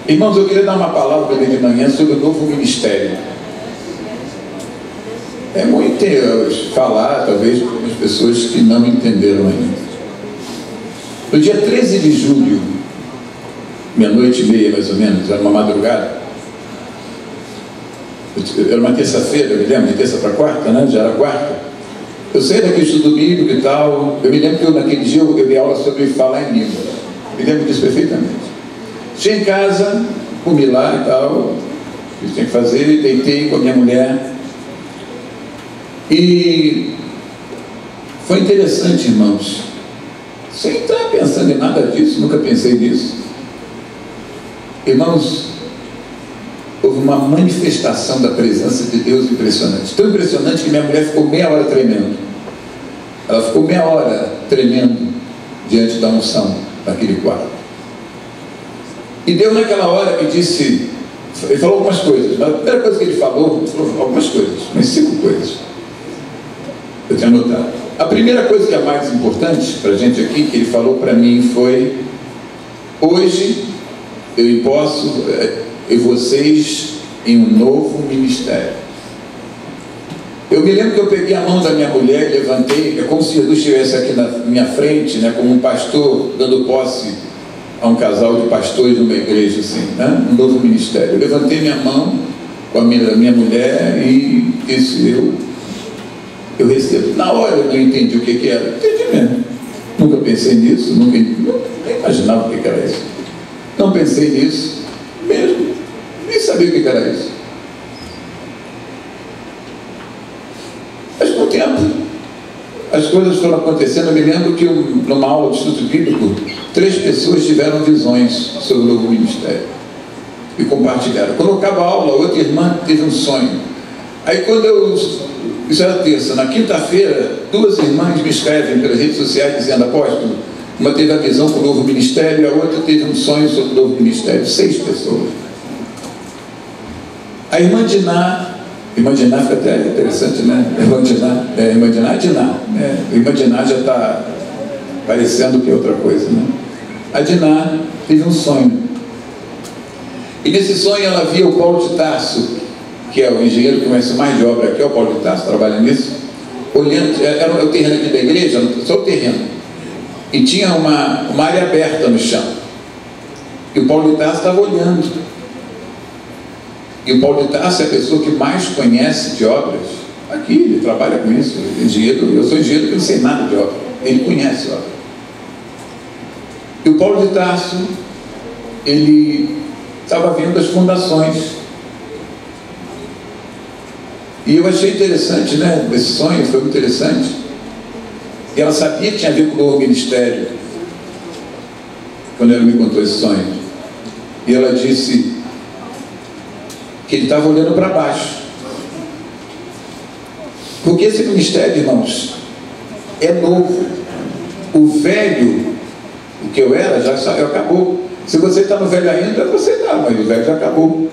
Irmãos, eu queria dar uma palavra de manhã sobre o novo ministério. É muito falar, talvez, para as pessoas que não entenderam ainda. No dia 13 de julho, meia-noite e meia mais ou menos, era uma madrugada, era uma terça-feira, eu me lembro, de terça para quarta, né? Já era quarta. Eu saí daquele estudo bíblico e tal. Eu me lembro que naquele dia eu dei aula sobre falar em língua. Me lembro disso perfeitamente. Cheguei em casa, comi lá e tal, fiz o que tinha que fazer, deitei com a minha mulher. E foi interessante, irmãos, sem estar pensando em nada disso, nunca pensei nisso. Irmãos, houve uma manifestação da presença de Deus impressionante. Tão impressionante que minha mulher ficou meia hora tremendo. Ela ficou meia hora tremendo diante da unção daquele quarto. E Deus naquela hora me disse, ele falou algumas coisas. A primeira coisa que ele falou algumas coisas, umas 5 coisas. Eu tinha anotado. A primeira coisa que é mais importante para a gente aqui, que ele falou para mim foi: hoje eu imposto e vocês em um novo ministério. Eu me lembro que eu peguei a mão da minha mulher e levantei, é como se Jesus estivesse aqui na minha frente, né, como um pastor dando posse a um casal de pastores numa igreja, assim, né, um novo ministério. Eu levantei minha mão com a minha mulher e disse: eu recebo. Na hora eu não entendi o que era. Entendi mesmo. Nunca pensei nisso, nem imaginava o que era isso. Não pensei nisso mesmo. Nem sabia o que era isso. Mas com o tempo, as coisas foram acontecendo. Eu me lembro que numa aula de estudo bíblico, 3 pessoas tiveram visões sobre o novo ministério e compartilharam. Quando acaba a aula, outra irmã teve um sonho. Aí isso era terça, na quinta-feira, 2 irmãs me escrevem pelas redes sociais dizendo: apóstolo, uma teve a visão para o novo ministério e a outra teve um sonho sobre o novo ministério. 6 pessoas. A irmã Diná fica até interessante, né? Irmã Diná já está parecendo que é outra coisa, né? A Diná teve um sonho. E nesse sonho ela via o Paulo de Tarso, que é o engenheiro que conhece mais de obra aqui, é o Paulo de Tarso, trabalha nisso, olhando, era o terreno aqui da igreja, só o terreno, e tinha uma área aberta no chão, e o Paulo de Tarso estava olhando, e o Paulo de Tarso é a pessoa que mais conhece de obras, aqui, ele trabalha com isso, engenheiro, eu sou engenheiro que não sei nada de obra, ele conhece obra. E o Paulo de Tarso, ele estava vendo as fundações. E eu achei interessante, né? Esse sonho foi muito interessante. E ela sabia que tinha a ver com o novo ministério, quando ela me contou esse sonho. E ela disse que ele estava olhando para baixo. Porque esse ministério, irmãos, é novo. O velho, o que eu era, já acabou. Se você está no velho ainda, você está, mas o velho já acabou.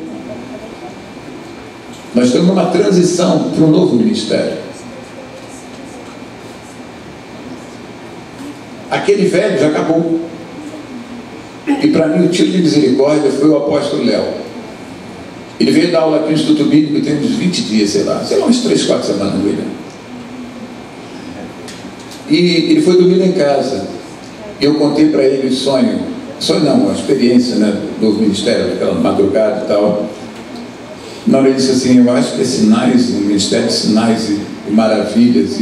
Nós estamos numa transição para um novo ministério. Aquele velho já acabou. E para mim o tiro de misericórdia foi o apóstolo Léo. Ele veio dar aula aqui no Instituto Bíblico, tem uns 20 dias, sei lá, umas 3, 4 semanas, William. E ele foi dormir lá em casa. E eu contei para ele o sonho não, a experiência, né, do novo ministério, daquela madrugada e tal. Na hora ele disse assim: eu acho que é sinais, um ministério de sinais e maravilhas.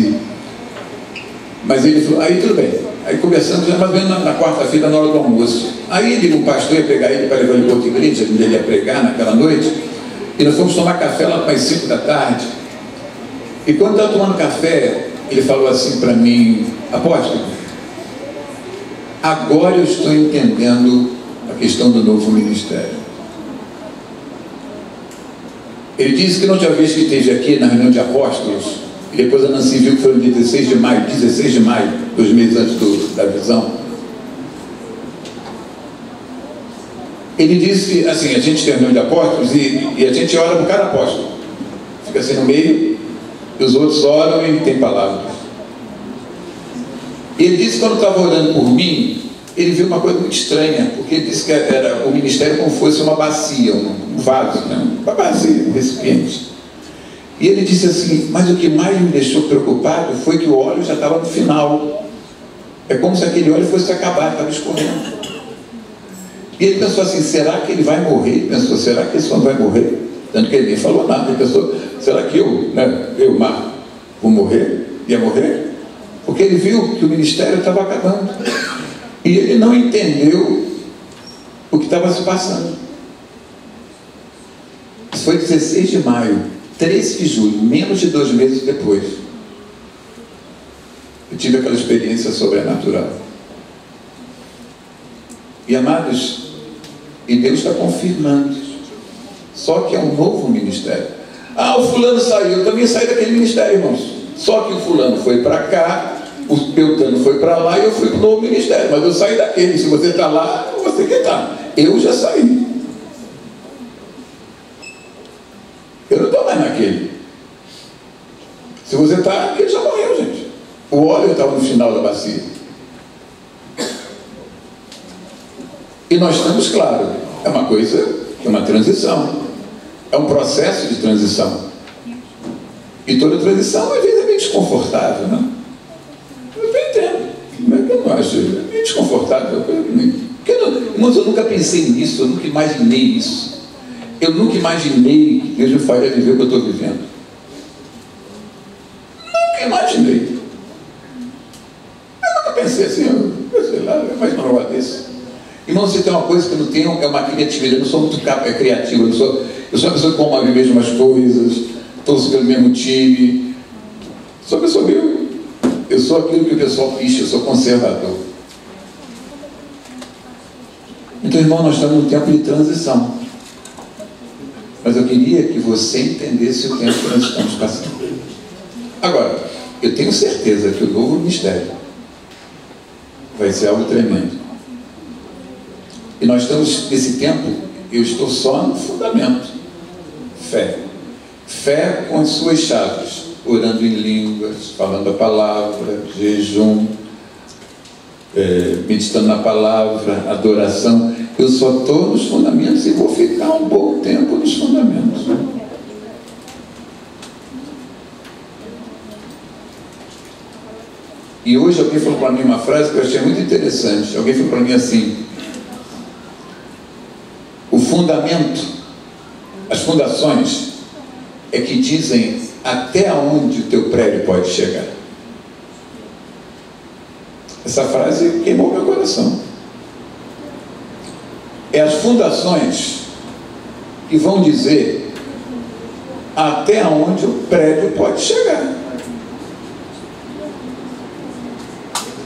Mas ele falou: aí tudo bem. Aí conversamos, já mais ou menos na quarta-feira, na hora do almoço. Aí um pastor ia pegar ele para levar ele para outra igreja, onde ele ia pregar naquela noite. E nós fomos tomar café lá para as 5 da tarde. E quando estava tomando café, ele falou assim para mim: apóstolo, agora eu estou entendendo a questão do novo ministério. Ele disse que na última vez que esteve aqui na reunião de apóstolos, e depois a Nancy viu que foi no dia 16 de maio, 2 meses antes da visão. Ele disse que, assim, a gente tem reunião de apóstolos e a gente ora por cada apóstolo. Fica assim no meio, e os outros oram e tem palavras. Ele disse que quando estava orando por mim, ele viu uma coisa muito estranha, porque ele disse que era o ministério como fosse uma bacia, um vaso, né? Uma bacia, um recipiente. E ele disse assim, mas o que mais me deixou preocupado foi que o óleo já estava no final. É como se aquele óleo fosse acabar, estava escorrendo. E ele pensou assim, será que ele vai morrer? Ele pensou, será que esse homem vai morrer? Tanto que ele nem falou nada, ele pensou, será que eu, Marco, vou morrer? Ia morrer? Porque ele viu que o ministério estava acabando. E ele não entendeu o que estava se passando. Isso foi 16 de maio, 13 de julho, menos de 2 meses depois. Eu tive aquela experiência sobrenatural. E amados, e Deus está confirmando. Só que é um novo ministério. Ah, o fulano saiu, eu também saí daquele ministério, irmãos. Só que o fulano foi para cá, o Beltano foi para lá e eu fui para o novo ministério. Mas eu saí daquele. Se você está lá, você que está. Eu já saí. Eu não estou mais naquele. Se você está, ele já morreu, gente. O óleo estava no final da bacia. E nós estamos, claro, é uma coisa, é uma transição. É um processo de transição. E toda transição, às vezes, é meio desconfortável, né? Eu entendo. Mas eu não acho. É meio desconfortável. Irmãos, eu nunca pensei nisso, eu nunca imaginei isso. Eu nunca imaginei que Deus me faria viver o que eu estou vivendo. Nunca imaginei. Eu nunca pensei assim, eu sei lá, é mais normal desse. Irmão, você tem uma coisa que eu não tenho, é uma criatividade. Eu não sou muito criativo, eu sou uma pessoa que come as mesmas coisas, torço pelo mesmo time. Sou uma pessoa meio. Eu sou aquilo que o pessoal picha, eu sou conservador. Então, irmão, nós estamos num tempo de transição. Mas eu queria que você entendesse o tempo que nós estamos passando. Agora, eu tenho certeza que o novo ministério vai ser algo tremendo. E nós estamos, nesse tempo, eu estou só no fundamento. Fé. Fé com as suas chaves. Orando em línguas, falando a palavra, jejum, meditando na palavra, adoração. Eu só estou nos fundamentos e vou ficar um bom tempo nos fundamentos. E hoje alguém falou para mim uma frase que eu achei muito interessante. Alguém falou para mim assim: o fundamento, as fundações, é que dizem até onde o teu prédio pode chegar. Essa frase queimou meu coração. É as fundações que vão dizer até onde o prédio pode chegar.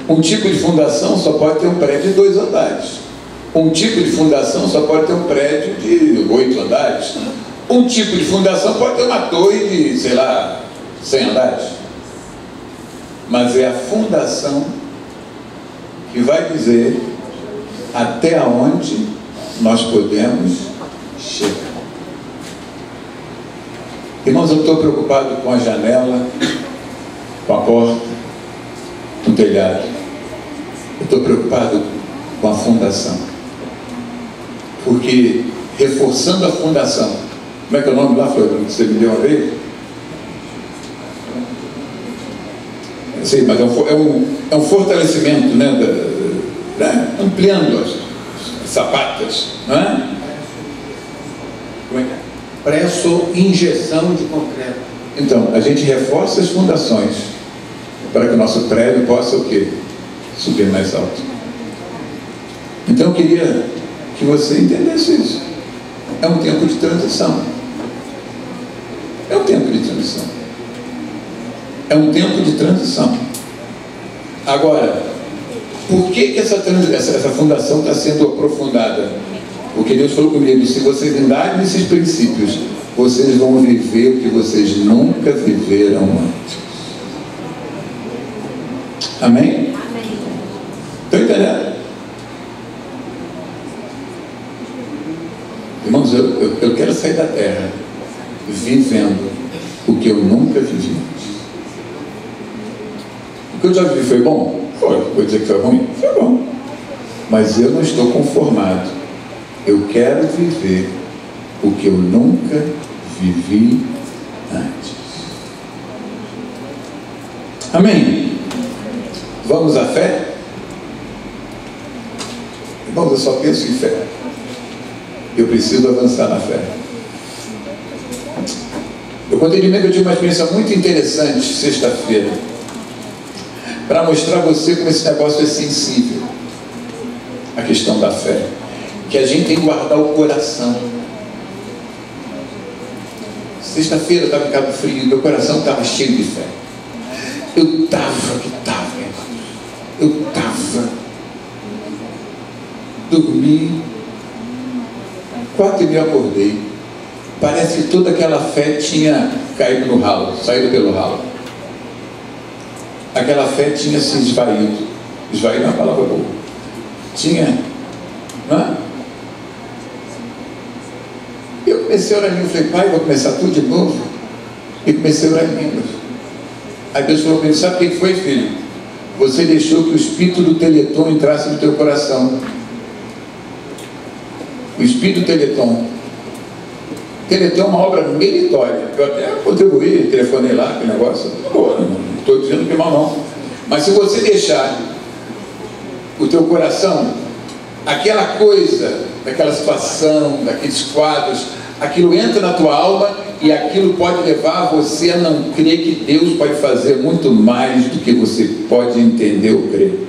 Um tipo de fundação só pode ter um prédio de 2 andares. Um tipo de fundação só pode ter um prédio de 8 andares. Um tipo de fundação pode ter uma torre de, sei lá, 100 andares. Mas é a fundação que vai dizer até onde nós podemos chegar. Irmãos, eu estou preocupado com a janela, com a porta, com o telhado. Eu estou preocupado com a fundação. Porque reforçando a fundação, como é que é o nome lá, Flávio, que você me deu uma vez? Eu sei, mas é um fortalecimento, né? Ampliando as sapatas, não é? Como é que é? Presso, injeção de concreto. Então, a gente reforça as fundações para que o nosso prédio possa o quê? Subir mais alto. Então eu queria que você entendesse isso. É um tempo de transição. É um tempo de transição. É um tempo de transição. Agora, por que essa fundação está sendo aprofundada? Porque Deus falou comigo: se vocês andarem nesses princípios, vocês vão viver o que vocês nunca viveram antes. Amém? Estão entendendo? Irmãos, eu quero sair da terra vivendo o que eu nunca vivi antes. O que eu já vivi foi bom? Foi. Vou dizer que foi ruim? Foi bom. mas eu não estou conformado. Eu quero viver o que eu nunca vivi antes. Amém? Vamos à fé? Irmãos, eu só penso em fé. Eu preciso avançar na fé. Eu contei de mim que eu tive uma experiência muito interessante sexta-feira, para mostrar a você como esse negócio é sensível, a questão da fé, que a gente tem que guardar o coração. Sexta-feira eu estava em Cabo Frio, meu coração estava cheio de fé. Eu estava, dormi, 4h30 acordei. Parece que toda aquela fé tinha caído no ralo, saído pelo ralo. Aquela fé tinha se esvaído. Esvaído é uma palavra boa. Tinha, não é? Eu comecei a orar em mim, eu falei, pai, vou começar tudo de novo. E comecei a orar em mim. Aí Deus falou para mim, sabe o que foi, filho? Você deixou que o espírito do Teleton entrasse no teu coração. O espírito do Teleton. Teleton é uma obra meritória. Eu até contribuí, telefonei lá, aquele negócio. Pô, não estou dizendo que mal não. Mas se você deixar o teu coração, aquela coisa, daquela situação, daqueles quadros, aquilo entra na tua alma e aquilo pode levar você a não crer que Deus pode fazer muito mais do que você pode entender ou crer.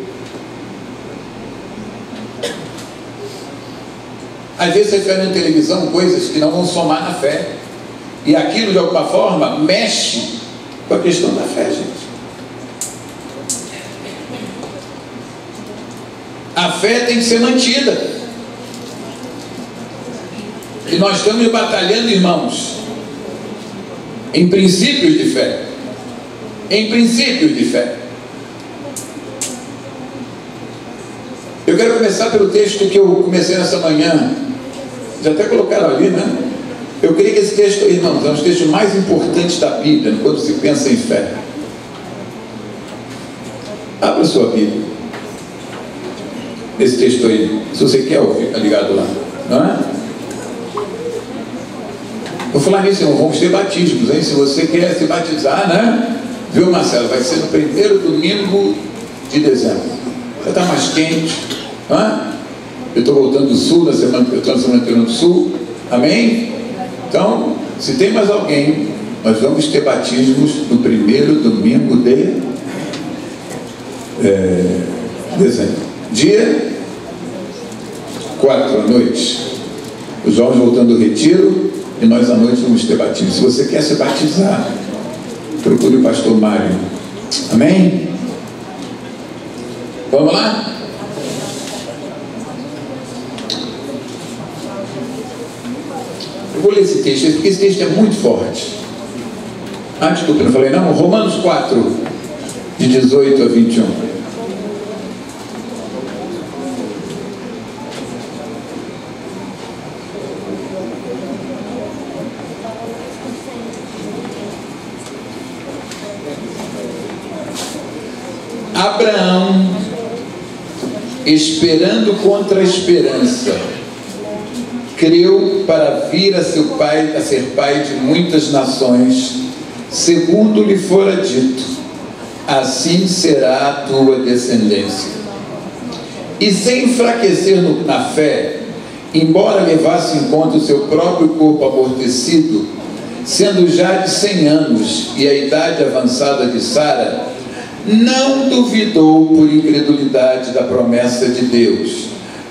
Às vezes você vê na televisão coisas que não vão somar na fé, e aquilo de alguma forma mexe com a questão da fé, gente. A fé tem que ser mantida, e nós estamos batalhando, irmãos, em princípios de fé. Em princípios de fé. Eu quero começar pelo texto que eu comecei nessa manhã. Já até colocaram ali, né? Eu creio que esse texto, irmãos, é um dos textos mais importantes da Bíblia, quando se pensa em fé. Abra sua Bíblia. Esse texto aí, se você quer ouvir, fica ligado lá, não é? Vou falar nisso, irmão, vamos ter batismos, hein? Se você quer se batizar, né? Viu, Marcelo? Vai ser no primeiro domingo de dezembro. Já está mais quente, não é? Eu estou voltando do sul, eu estou na semana inteira do sul, amém? Então, se tem mais alguém, nós vamos ter batismos no primeiro domingo de dezembro, dia 4 à noite. Os jovens voltando do retiro, e nós à noite vamos ter batismo. Se você quer se batizar, procure o pastor Mário, amém? Vamos lá? Eu vou ler esse texto, porque esse texto é muito forte. Ah, desculpa, não falei não? Romanos 4, de 18 a 21. Abraão, esperando contra a esperança, creu para vir a ser pai de muitas nações, segundo lhe fora dito, assim será a tua descendência. E sem enfraquecer na fé, embora levasse em conta o seu próprio corpo amortecido, sendo já de 100 anos e a idade avançada de Sara, não duvidou por incredulidade da promessa de Deus,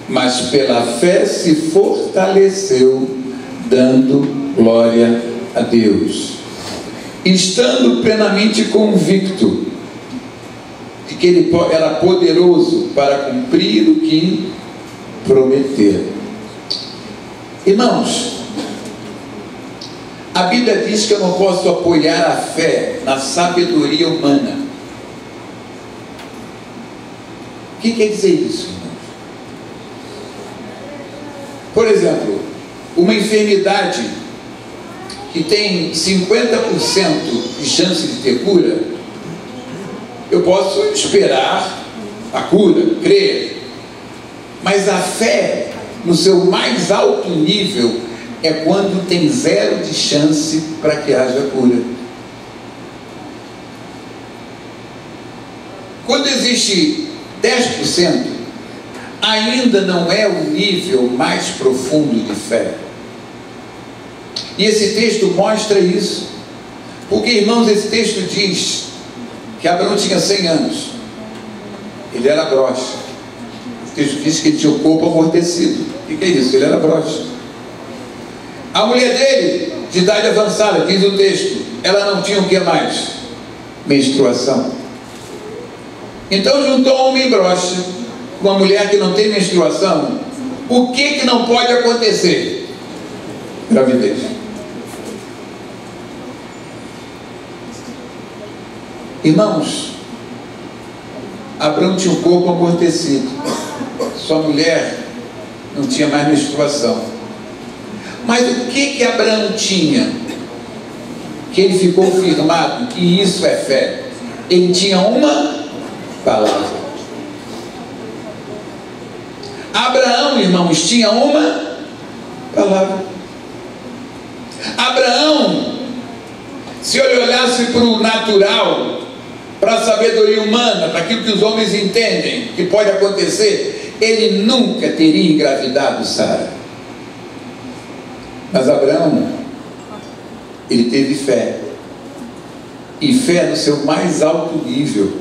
mas pela fé se fortaleceu, dando glória a Deus, estando plenamente convicto de que ele era poderoso para cumprir o que prometeu. Irmãos, a Bíblia diz que eu não posso apoiar a fé na sabedoria humana. O que quer dizer isso, irmãos? Por exemplo, uma enfermidade que tem 50% de chance de ter cura, eu posso esperar a cura, crer. Mas a fé, no seu mais alto nível, é quando tem zero de chance para que haja cura. Quando existe 10%, ainda não é o nível mais profundo de fé. E esse texto mostra isso. Porque, irmãos, esse texto diz que Abraão tinha 100 anos. Ele era broxa. O texto diz que ele tinha o corpo amortecido. O que é isso? Ele era broxa. A mulher dele, de idade avançada, diz o texto, ela não tinha o que mais? Menstruação. Então juntou um homem broxa com uma mulher que não tem menstruação. O que não pode acontecer? Gravidez. Irmãos, Abraão tinha o corpo amortecido. Sua mulher não tinha mais menstruação. Mas o que Abraão tinha? Que ele ficou firmado que isso é fé. Ele tinha uma palavra. Abraão, irmãos, tinha uma palavra. Abraão, se ele olhasse para o natural, para a sabedoria humana, para aquilo que os homens entendem que pode acontecer, ele nunca teria engravidado Sara. Mas Abraão, ele teve fé. E fé no seu mais alto nível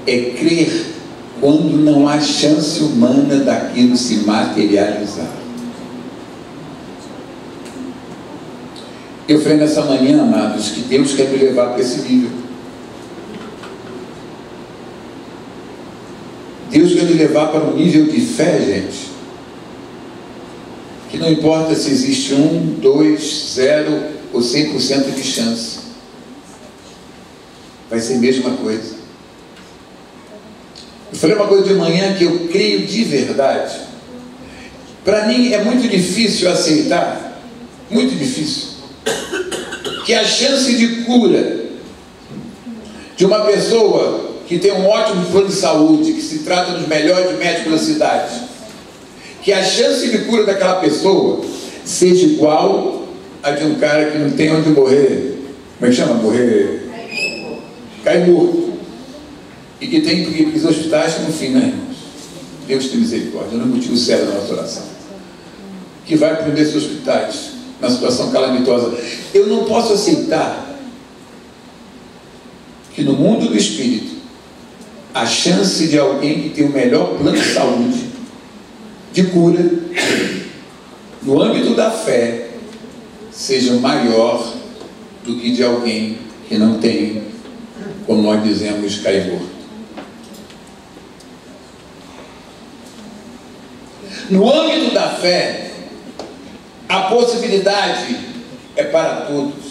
é crer quando não há chance humana daquilo se materializar. Eu falei nessa manhã, amados, que Deus quer me levar para esse nível. Deus quer me levar para um nível de fé, gente, que não importa se existe 1, 2, 0 ou 100% de chance, vai ser a mesma coisa. Eu falei uma coisa de manhã que eu creio de verdade. Para mim é muito difícil aceitar, muito difícil, que a chance de cura de uma pessoa que tem um ótimo plano de saúde, que se trata dos melhores médicos da cidade, que a chance de cura daquela pessoa seja igual a de um cara que não tem onde morrer. Como é que chama? Morrer? Cai morto. E que tem que ir para os hospitais no fim, né, irmãos? Deus tem misericórdia, não é motivo sério da nossa oração. Que vai para esses hospitais na situação calamitosa. Eu não posso aceitar que no mundo do espírito a chance de alguém que tem o melhor plano de saúde, de cura, no âmbito da fé, seja maior do que de alguém que não tem, como nós dizemos, cai morto. No âmbito da fé, a possibilidade é para todos.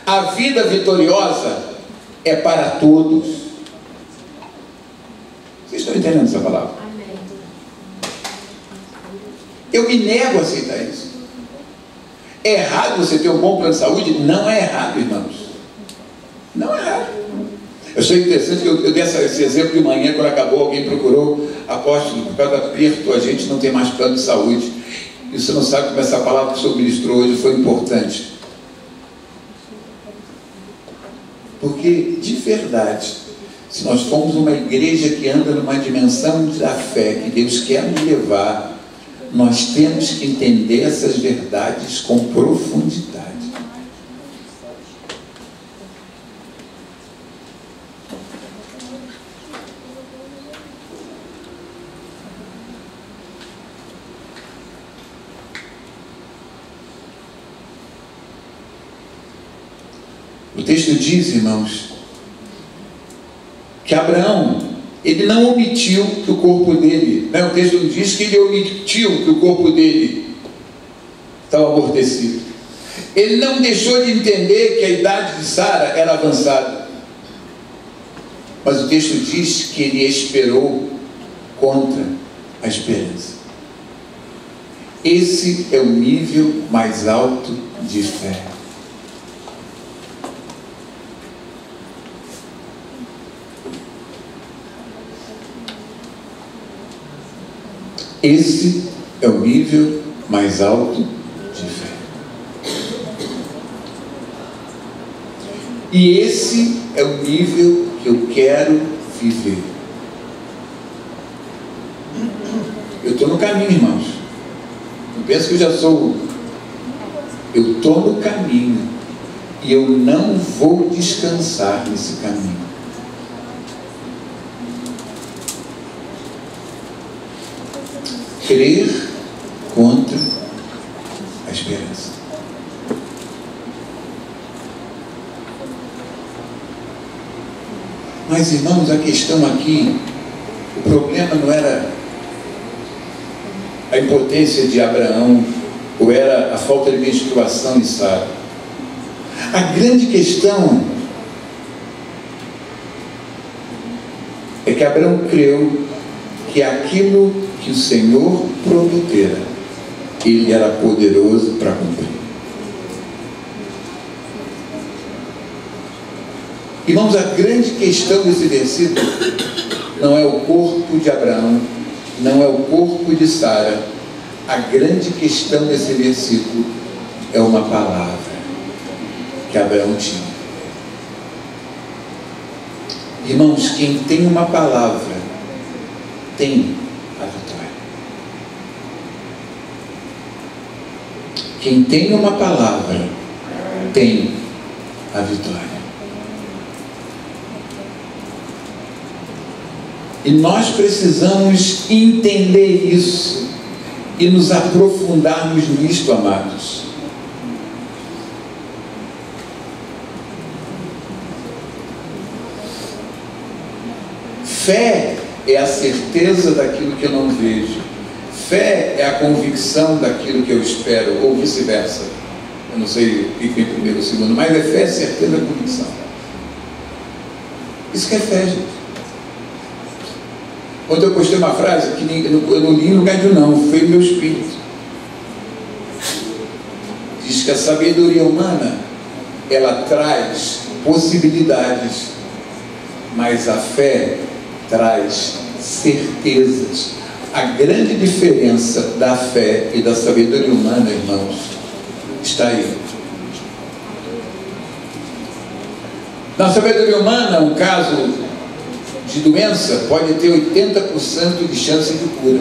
A vida vitoriosa é para todos. Vocês estão entendendo essa palavra? Eu me nego a aceitar isso. É errado você ter um bom plano de saúde? Não é errado, irmãos. Não é errado. Eu achei interessante que eu dei esse exemplo de manhã, quando acabou, alguém procurou, apóstolo, por causa do aperto, a gente não tem mais plano de saúde. E você não sabe como essa palavra que o senhor ministrou hoje foi importante. Porque, de verdade, se nós formos uma igreja que anda numa dimensão da fé que Deus quer nos levar, nós temos que entender essas verdades com profundidade. O texto diz, irmãos, que Abraão, ele não omitiu que o corpo dele, né? O texto diz que ele omitiu que o corpo dele estava amortecido. Ele não deixou de entender que a idade de Sara era avançada. Mas o texto diz que ele esperou contra a esperança. Esse é o nível mais alto de fé. Esse é o nível mais alto de fé. E esse é o nível que eu quero viver. Eu estou no caminho, irmãos. Não penso que eu já sou. Eu estou no caminho. E eu não vou descansar nesse caminho. Crer contra a esperança. Mas, irmãos, a questão aqui, o problema não era a impotência de Abraão, ou era a falta de menstruação de Sara. A grande questão é que Abraão creu que aquilo que o Senhor prometera, Ele era poderoso para cumprir. Irmãos, a grande questão desse versículo não é o corpo de Abraão, não é o corpo de Sara. A grande questão desse versículo é uma palavra que Abraão tinha. Irmãos, quem tem uma palavra tem a vitória. Quem tem uma palavra tem a vitória. E nós precisamos entender isso e nos aprofundarmos nisto, amados. Fé é a certeza daquilo que eu não vejo. Fé é a convicção daquilo que eu espero, ou vice-versa. Eu não sei o que vem primeiro ou segundo, mas é fé, certeza e convicção. Isso que é fé, gente. Ontem eu postei uma frase que eu não li em lugar nenhum, não, foi o meu espírito. Diz que a sabedoria humana, ela traz possibilidades, mas a fé traz certezas. A grande diferença da fé e da sabedoria humana, irmãos, está aí. Na sabedoria humana, um caso de doença pode ter 80% de chance de cura.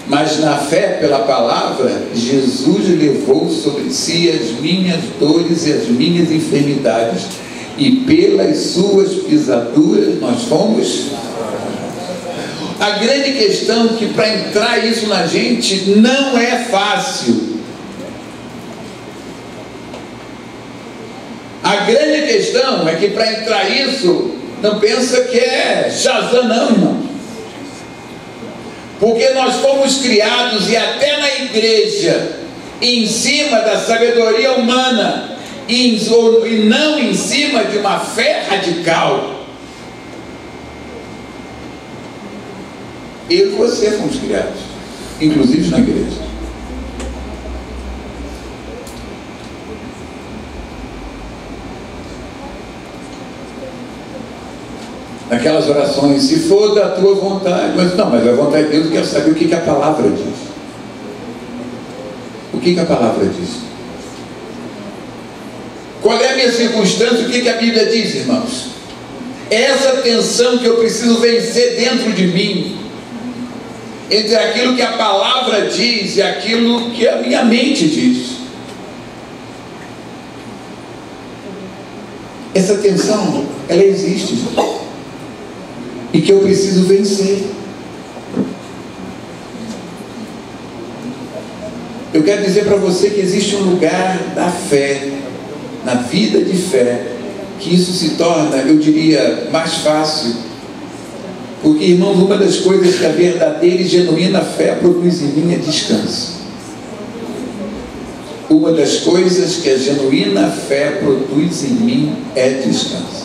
Mas na fé, pela palavra, Jesus levou sobre si as minhas dores e as minhas enfermidades, e pelas suas pisaduras nós fomos. A grande questão é que para entrar isso na gente não é fácil. A grande questão é que para entrar isso, não pensa que é Shazam, não, irmão. Porque nós fomos criados, e até na igreja, em cima da sabedoria humana, e não em cima de uma fé radical. Eu e você fomos criados, inclusive na igreja. Aquelas orações, se for da tua vontade, mas não, mas a vontade de Deus, eu quero saber o que a palavra diz. O que a palavra diz? Qual é a minha circunstância? O que a Bíblia diz, irmãos? Essa tensão que eu preciso vencer dentro de mim, entre aquilo que a palavra diz e aquilo que a minha mente diz. Essa tensão, ela existe, gente, e que eu preciso vencer. Eu quero dizer para você que existe um lugar da fé, na vida de fé, que isso se torna, eu diria, mais fácil. Porque, irmãos, uma das coisas que a verdadeira e genuína fé produz em mim é descanso. Uma das coisas que a genuína fé produz em mim é descanso.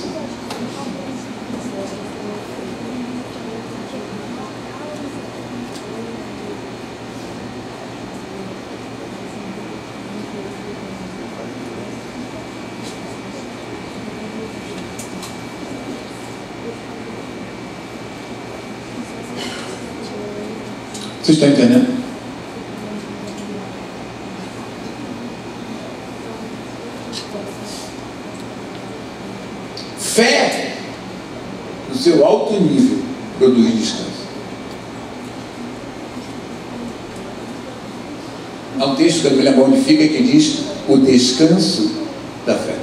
Vocês estão entendendo? Fé, no seu alto nível, produz descanso. Há um texto que eu não me lembro onde fica, que diz o descanso da fé.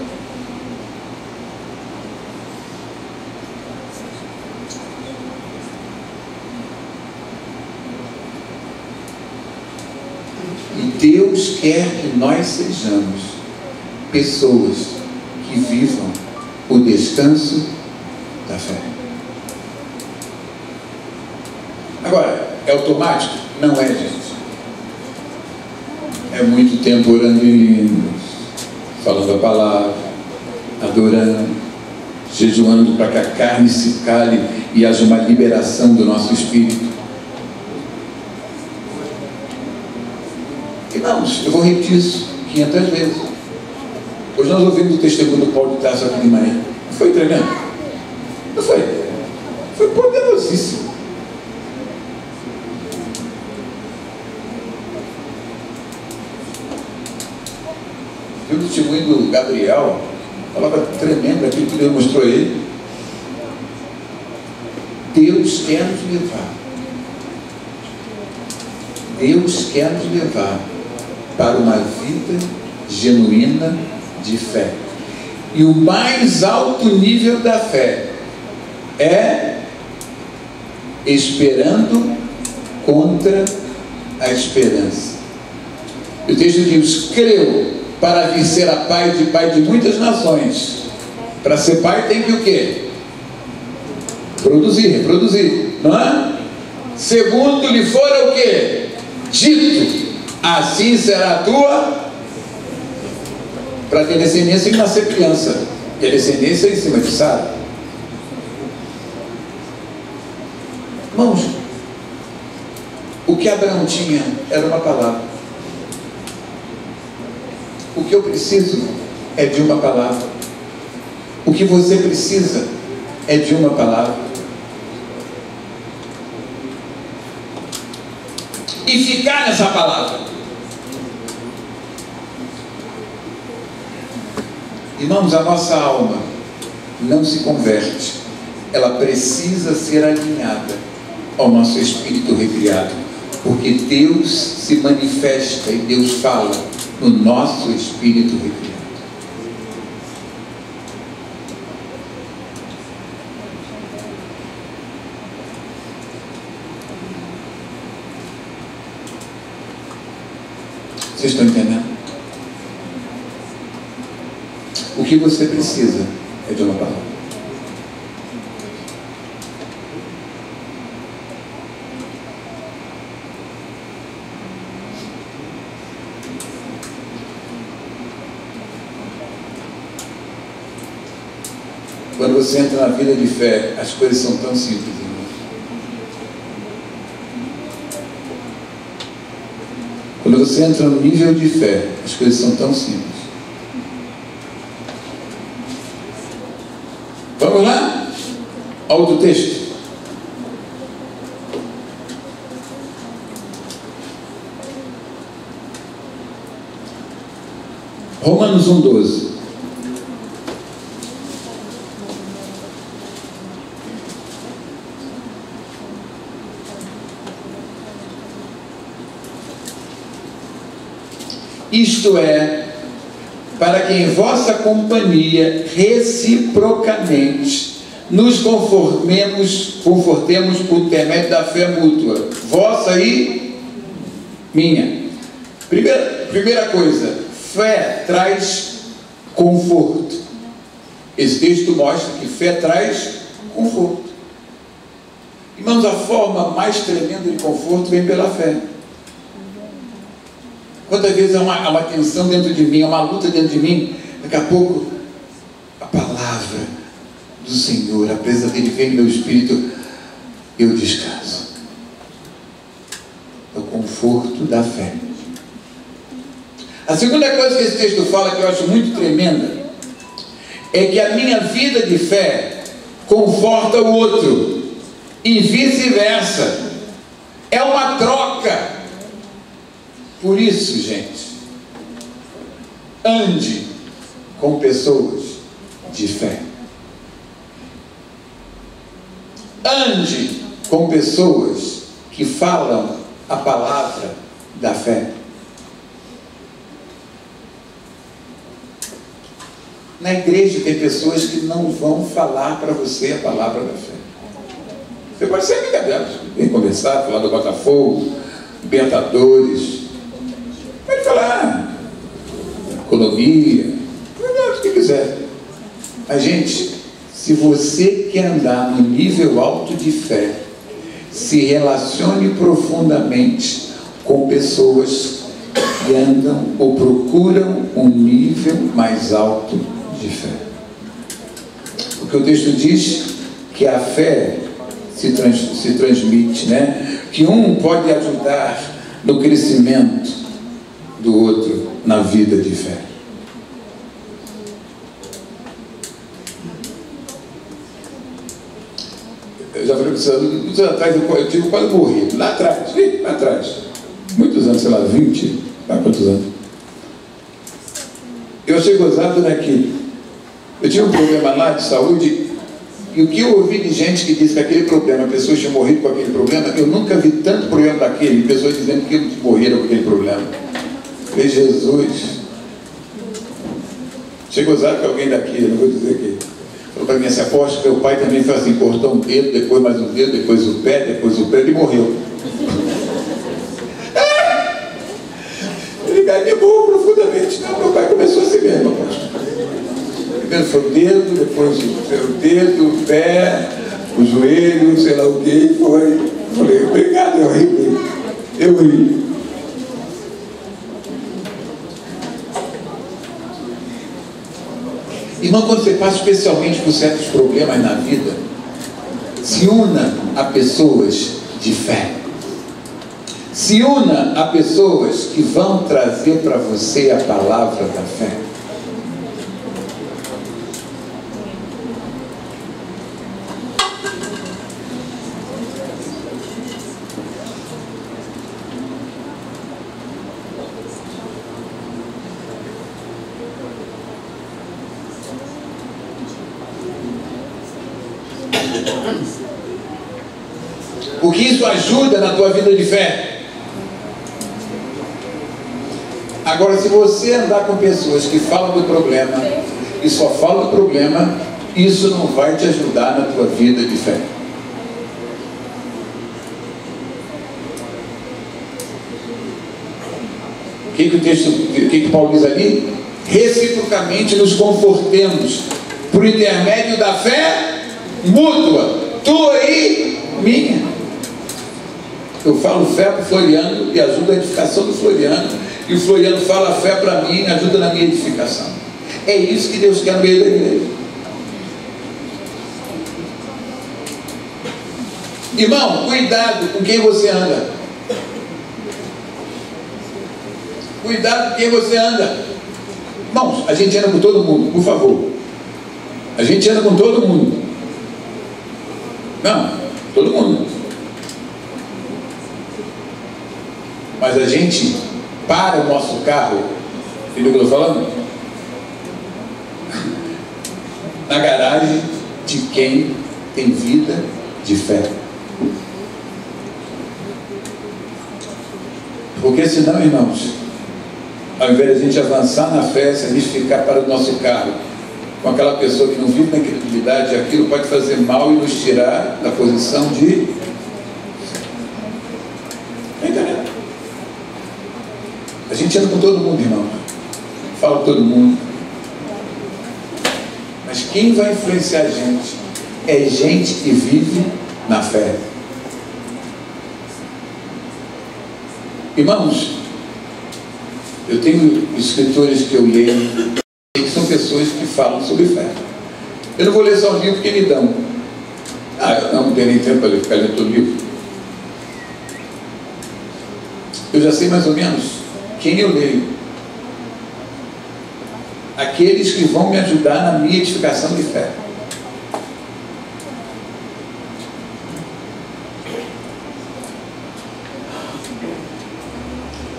E Deus quer que nós sejamos pessoas que vivam o descanso da fé. Agora, é automático? Não é, gente. É muito tempo orando em línguas, falando a palavra, adorando, jejuando para que a carne se cale e haja uma liberação do nosso espírito. Irmãos, eu vou repetir isso 500 vezes. Hoje nós ouvimos o testemunho do Paulo de Tarso aqui de manhã. Não foi tremendo? Não foi? Foi poderosíssimo. Viu o testemunho do Gabriel? Falava tremendo aquilo que Deus mostrou a ele. Deus quer nos levar. Deus quer nos levar para uma vida genuína de fé. E o mais alto nível da fé é esperando contra a esperança. O texto diz: creu para vir ser a pai de muitas nações. Para ser pai tem que o quê? Produzir, reproduzir, não é? Segundo lhe for o quê? Dito, assim será a tua. Para ter descendência tem que nascer criança. E a descendência é em cima de Sara. Irmãos, o que Abraão tinha era uma palavra. O que eu preciso é de uma palavra. O que você precisa é de uma palavra. E ficar nessa palavra. Irmãos, a nossa alma não se converte. Ela precisa ser alinhada ao nosso espírito recriado. Porque Deus se manifesta e Deus fala no nosso espírito recriado. Vocês estão entendendo? O que você precisa é de uma palavra. Quando você entra na vida de fé, as coisas são tão simples, irmãos. Quando você entra no nível de fé, as coisas são tão simples. Vamos lá? Olha o texto. Romanos 1,12. Isto é, para que em vossa companhia, reciprocamente, nos confortemos por intermédio da fé mútua. Vossa e minha. Primeira coisa, fé traz conforto. Esse texto mostra que fé traz conforto. Irmãos, a forma mais tremenda de conforto vem pela fé. Quantas vezes há uma tensão dentro de mim, há uma luta dentro de mim, daqui a pouco a palavra do Senhor, a presença dele vem no meu espírito, eu descanso. É o conforto da fé. A segunda coisa que esse texto fala, que eu acho muito tremenda, é que a minha vida de fé conforta o outro, e vice-versa. É uma troca. Por isso, gente, ande com pessoas de fé. Ande com pessoas que falam a palavra da fé. Na igreja tem pessoas que não vão falar para você a palavra da fé. Você pode ser amiga delas, vem conversar, falar do Botafogo, Libertadores, pode falar economia, o que quiser. Mas, gente, se você quer andar no nível alto de fé, se relacione profundamente com pessoas que andam ou procuram um nível mais alto de fé. Porque o texto diz que a fé se transmite, né? Que um pode ajudar no crescimento do outro na vida de fé. Eu já falei para você, anos atrás eu tive quase morrido, lá atrás, muitos anos, sei lá, 20, quantos anos. Eu achei gozado naquilo. Eu tinha um problema lá de saúde, e o que eu ouvi de gente que disse que aquele problema, pessoas tinham morrido com aquele problema, eu nunca vi tanto problema daquele, pessoas dizendo que morreram com aquele problema. Eu falei, Jesus. Achei gozado que alguém daqui, eu não vou dizer quem, falou para mim assim, aposto que meu pai também foi assim, cortou um dedo, depois mais um dedo, depois o pé, ele morreu. Ele me animou profundamente. Não, meu pai começou assim mesmo, aposto. Primeiro foi o dedo, depois o dedo, o pé, o joelho, sei lá o que, foi. Falei, obrigado, eu ri. Irmão, quando você passa especialmente por certos problemas na vida, se una a pessoas de fé. Se una a pessoas que vão trazer para você a palavra da fé. Porque isso ajuda na tua vida de fé. Agora, se você andar com pessoas que falam do problema e só falam do problema, isso não vai te ajudar na tua vida de fé. O que Paulo diz ali? Reciprocamente nos confortemos por intermédio da fé mútua, tua e minha. Eu falo fé para o Floriano e ajuda a edificação do Floriano, e o Floriano fala fé para mim e ajuda na minha edificação. É isso que Deus quer no meio da igreja. Irmão, cuidado com quem você anda. Cuidado com quem você anda. Irmãos, a gente anda com todo mundo, por favor. A gente anda com todo mundo. Não, todo mundo. Mas a gente para o nosso carro, entendeu o que eu estou falando? Na garagem de quem tem vida de fé. Porque senão, irmãos, ao invés de a gente avançar na fé, se a gente ficar para o nosso carro com aquela pessoa que não vive na credibilidade, aquilo pode fazer mal e nos tirar da posição de... Está entendendo? A gente anda com todo mundo, irmão. Fala com todo mundo. Mas quem vai influenciar a gente é gente que vive na fé. Irmãos, eu tenho escritores que eu leio que são pessoas que falam sobre fé. Eu não vou ler só o livro que me dão. Eu não tenho nem tempo para ficar lendo todo o livro. Eu já sei mais ou menos quem eu leio. Aqueles que vão me ajudar na minha edificação de fé.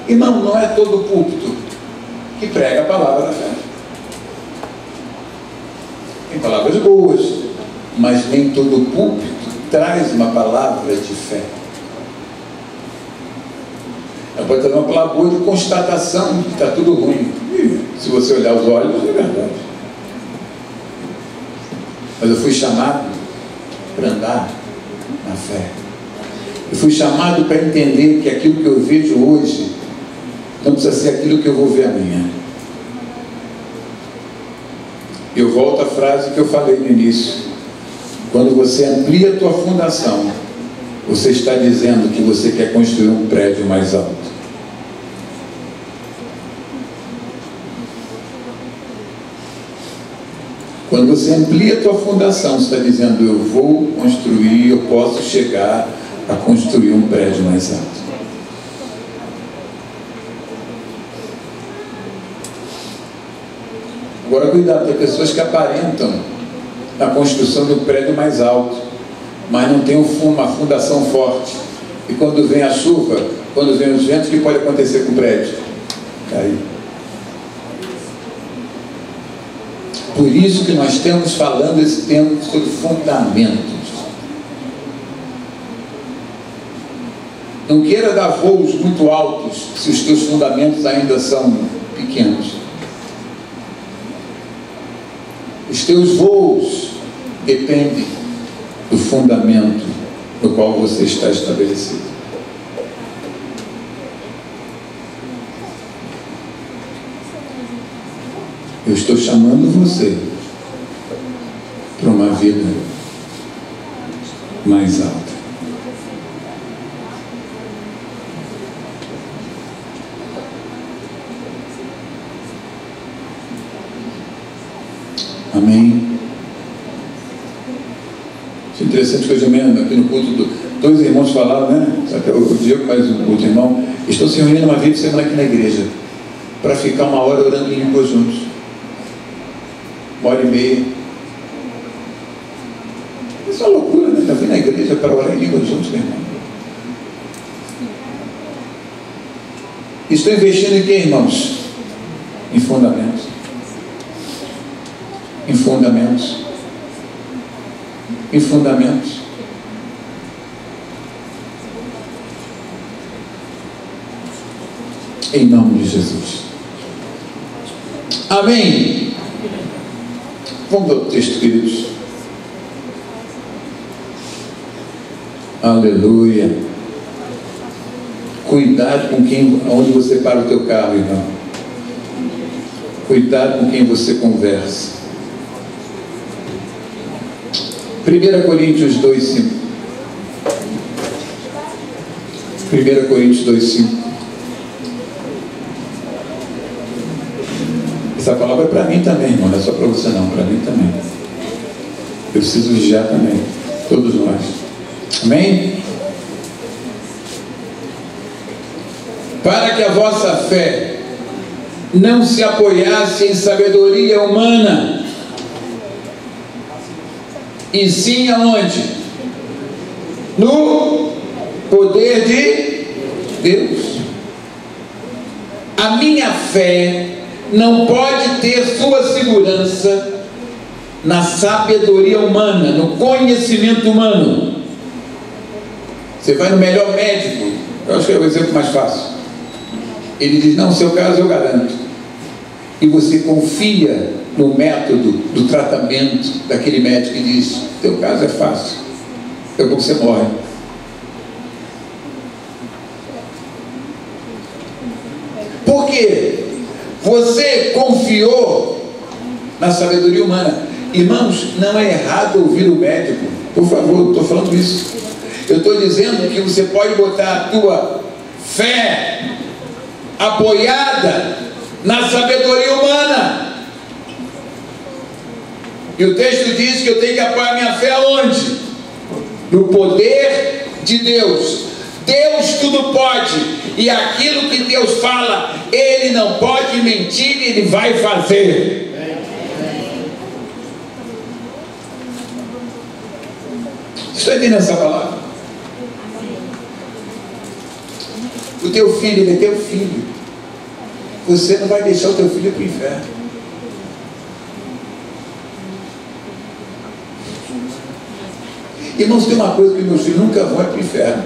Irmão, não é todo púlpito que prega a palavra da fé. Tem palavras boas, mas nem todo púlpito traz uma palavra de fé. Ela pode trazer uma palavra boa de constatação de que está tudo ruim. E, se você olhar os olhos, é verdade. Mas eu fui chamado para andar na fé. Eu fui chamado para entender que aquilo que eu vejo hoje não precisa ser aquilo que eu vou ver amanhã. Eu volto à frase que eu falei no início. Quando você amplia a tua fundação, você está dizendo que você quer construir um prédio mais alto. Quando você amplia a tua fundação, você está dizendo, eu vou construir, eu posso chegar a construir um prédio mais alto. Agora cuidado, tem pessoas que aparentam na construção de um prédio mais alto, mas não tem uma fundação forte. E quando vem a chuva, quando vem os ventos, o que pode acontecer com o prédio? Cair. Por isso que nós estamos falando esse tempo sobre fundamentos. Não queira dar voos muito altos se os teus fundamentos ainda são pequenos. Os teus voos dependem do fundamento no qual você está estabelecido. Eu estou chamando você para uma vida mais alta. Amém? Isso é interessante que hoje mesmo, aqui no culto, dois irmãos falaram, né? Até o Diego, mais um outro irmão, estão se reunindo uma vez por semana aqui na igreja, para ficar uma hora orando em língua juntos. 1h30. Isso é uma loucura, né? Já vim na igreja para orar em língua juntos, meu irmão. Estou investindo em quê, irmãos? Em fundamentos. Em fundamentos. Em fundamentos. Em nome de Jesus. Amém. Vamos ao texto, queridos. Aleluia. Cuidado com onde você para o teu carro, irmão. Cuidado com quem você conversa. 1 Coríntios 2:5. 1 Coríntios 2:5. Essa palavra é para mim também, irmão. Não é só para você não, para mim também. Eu preciso vigiar também. Todos nós. Amém? Para que a vossa fé não se apoiasse em sabedoria humana, e sim aonde? No poder de Deus. A minha fé não pode ter sua segurança na sabedoria humana, no conhecimento humano. Você vai no melhor médico, eu acho que é o exemplo mais fácil. Ele diz, não, seu caso eu garanto. E você confia no método do tratamento daquele médico que diz, teu caso é fácil, daqui a pouco você morre. Por quê? Você confiou na sabedoria humana. Irmãos, não é errado ouvir o médico. Por favor, estou falando isso. Eu estou dizendo que você pode botar a tua fé apoiada na sabedoria humana. E o texto diz que eu tenho que apoiar minha fé aonde? No poder de Deus. Deus tudo pode. E aquilo que Deus fala, Ele não pode mentir, Ele vai fazer. Você está entendendo essa palavra? O teu filho, ele é teu filho. Você não vai deixar o teu filho para o inferno. Irmãos, tem uma coisa que meus filhos nunca vão para o inferno.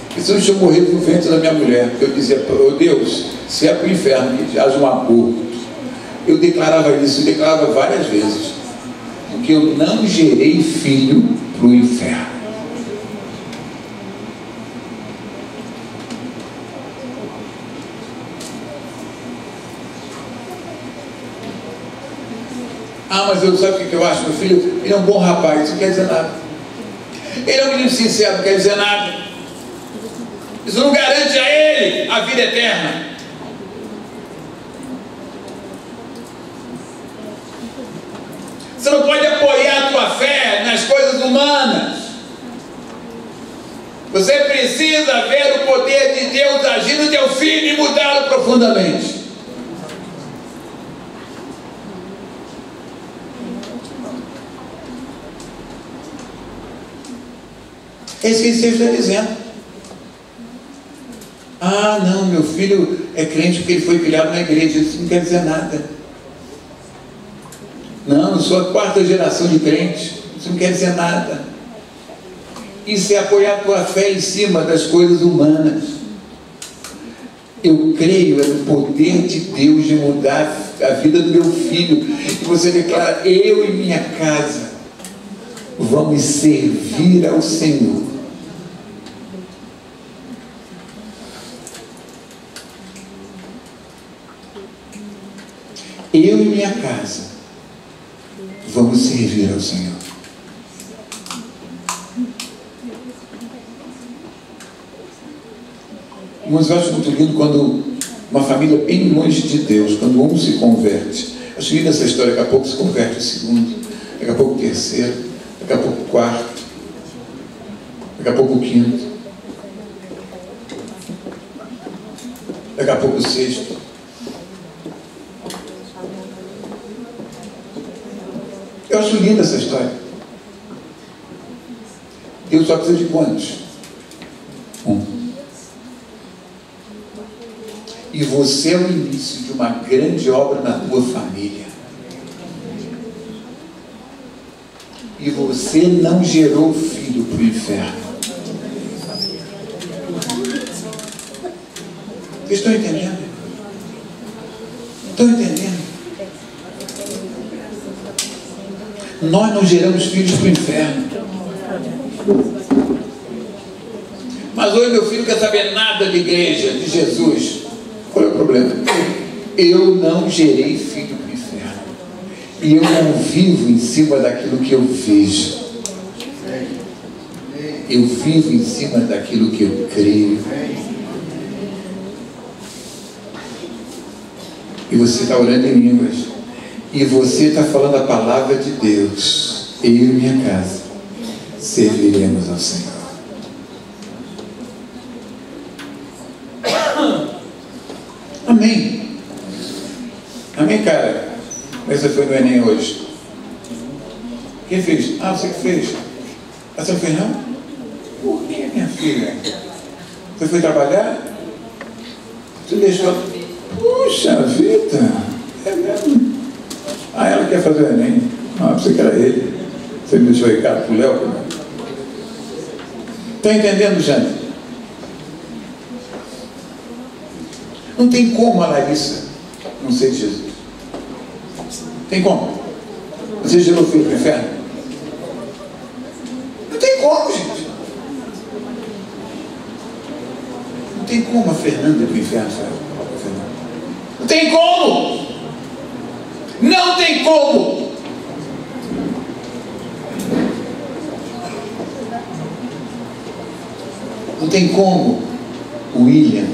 Porque se eu morrer no ventre da minha mulher, porque eu dizia, oh Deus, se é para o inferno, que haja um aborto. Eu declarava isso, eu declarava várias vezes. Porque eu não gerei filho para o inferno. Ah, mas eu sabe o que eu acho? Meu filho, ele é um bom rapaz, isso não quer dizer nada. Ele é um menino sincero, não quer dizer nada. Isso não garante a ele a vida eterna. Você não pode apoiar a tua fé nas coisas humanas. Você precisa ver o poder de Deus agir no teu filho e mudá-lo profundamente. É isso que esse texto está dizendo. Ah, não, meu filho é crente porque ele foi criado na igreja. Isso não quer dizer nada. Não, eu sou a 4ª geração de crentes. Isso não quer dizer nada. Isso é apoiar a tua fé em cima das coisas humanas. Eu creio no poder de Deus de mudar a vida do meu filho. E você declara, eu e minha casa vamos servir ao Senhor. Eu e minha casa vamos servir ao Senhor. Mas eu acho muito lindo quando uma família bem longe de Deus, quando um se converte. Acho lindo essa história, daqui a pouco se converte o segundo, daqui a pouco o terceiro, daqui a pouco o quarto, daqui a pouco o quinto, daqui a pouco o sexto. Eu acho linda essa história. Deus só precisa de quantos? Um. E você é o início de uma grande obra na tua família. E você não gerou filho para o inferno. Vocês estão entendendo? Estão entendendo? Nós não geramos filhos para o inferno. Mas hoje meu filho quer saber nada de igreja, de Jesus. Qual é o problema? Eu não gerei filho para o inferno. E eu não vivo em cima daquilo que eu vejo. Eu vivo em cima daquilo que eu creio. E você está orando em línguas. E você está falando a palavra de Deus. Eu e minha casa serviremos ao Senhor. Amém. Amém, cara. Como você foi no Enem hoje? Quem fez? Ah, você que fez. Ah, você não fez não? Por que, minha filha? Você foi trabalhar? Você deixou... Puxa vida! É mesmo? Ah, ela quer fazer o Enem. Ah, você que era ele. Você me deixou recado para o Léo. Está entendendo, gente? Não tem como a Larissa não ser de Jesus. Tem como? Você gerou filho para o inferno? Não tem como, gente. Não tem como a Fernanda ir para o inferno, sabe? Não tem como! Não tem como! Não tem como o William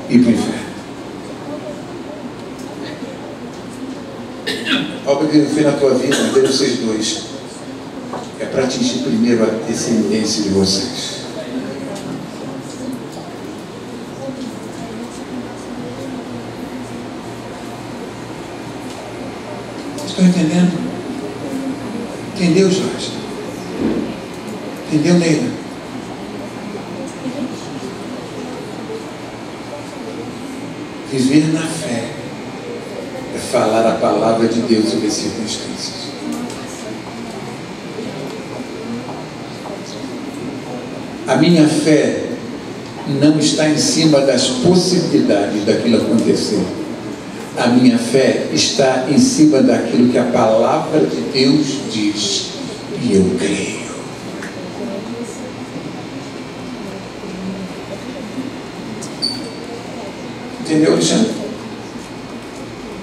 ir para o inferno. A obra que ele fez na tua vida, de vocês dois, é para atingir primeiro a descendência de vocês. Estão entendendo? Entendeu, Jorge? Entendeu, Neila? Viver na fé é falar a palavra de Deus sobre as circunstâncias. A minha fé não está em cima das possibilidades daquilo acontecer. A minha fé está em cima daquilo que a palavra de Deus diz, e eu creio. Entendeu, Alexandre?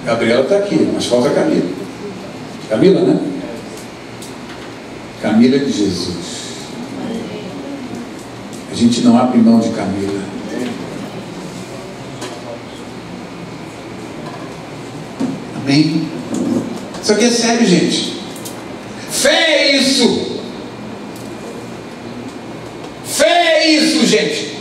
Gabriela está aqui, mas falta a Camila. Camila, né? Camila de Jesus. A gente não abre mão de Camila. Amém? Isso aqui é sério, gente. Fé é isso. Fé é isso, gente.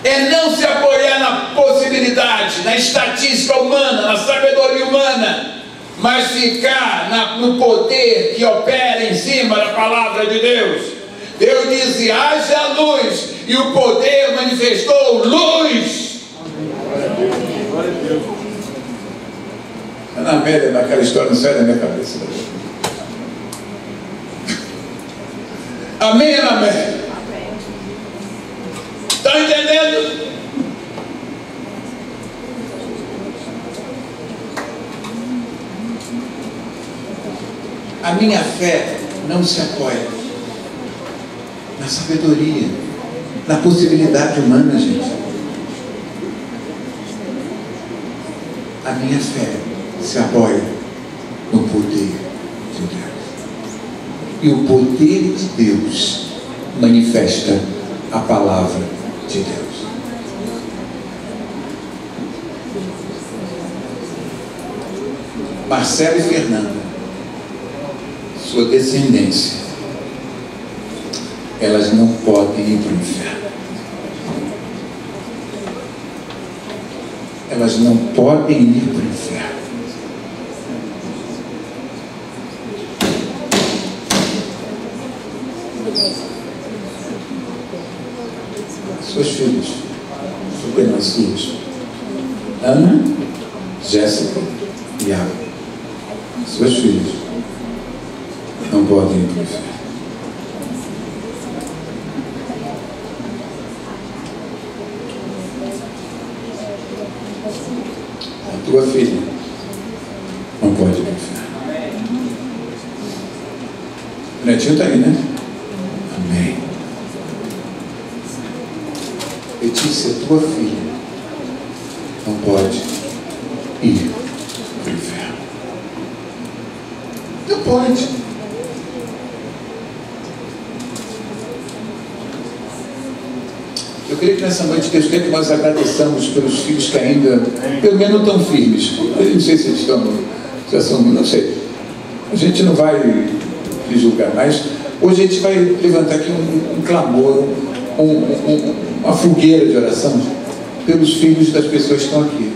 É não se apoiar na possibilidade, na estatística humana, na sabedoria humana, mas ficar no poder que opera em cima da palavra de Deus. Deus disse: haja luz, e o poder manifestou luz. Ana Amélia, naquela história, não sai da minha cabeça. Amém, Ana Amélia? Estão entendendo? A minha fé não se apoia na sabedoria, na possibilidade humana, gente. A minha fé se apoia no poder de Deus. E o poder de Deus manifesta a palavra de Deus. Marcelo e Fernanda, sua descendência, elas não podem ir para o inferno. Elas não podem ir para o inferno. Suas filhas, apenas suas, Ana, Jéssica e Iago, suas filhas não podem ir para o inferno. A tua filha não pode ir para o inferno. O netinho está aí, né? Amém. Letícia, tua filha não pode ir para o inferno. Não pode. Eu creio que nessa noite Deus quer que nós agradeçamos pelos filhos que ainda, pelo menos, não estão firmes. Eu não sei se eles estão, já são, não sei. A gente não vai lhe julgar, mas hoje a gente vai levantar aqui um clamor, uma fogueira de oração pelos filhos das pessoas que estão aqui.